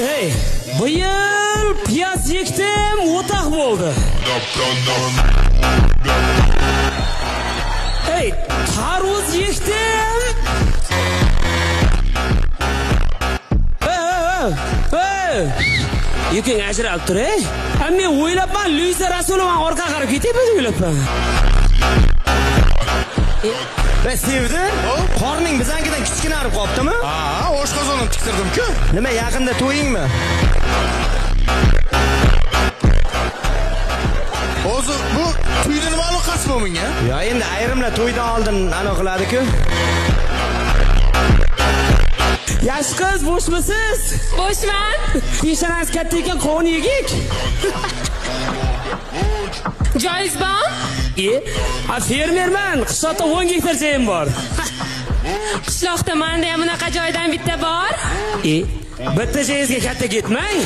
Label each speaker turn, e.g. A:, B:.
A: Hey, bu yil piyoz yekdim, o'taq bo'ldi. Hey, tarvuz yekdim. Yuking ajralib tur, ey. Men o'ylabman, Luisa Rasulova orqa qarab ketaymi o'ylabman.
B: Sevdin? Qorning bizankidan kichkinarib qoptimi?
C: Ha, oshqozonimni tiktirdim-ku.
B: Nima, yaqinda to'yingmi?
C: Hozir bu to'yda nima aloqasi bor menga?
B: Yo, endi ayrimlar to'ydan oldin aniqladi-ku. Yosh qiz, bo'shmisiz?
D: Bo'shman.
A: Peshonangiz katta ekan, qovun yegik.
D: Joyizbon?
A: Fermerman, qishloqda 10 gektar joyim bor.
D: Qishloqda menda ham bunaqa joydan bitta bor.
A: Bitta joyingizga katta ketmang.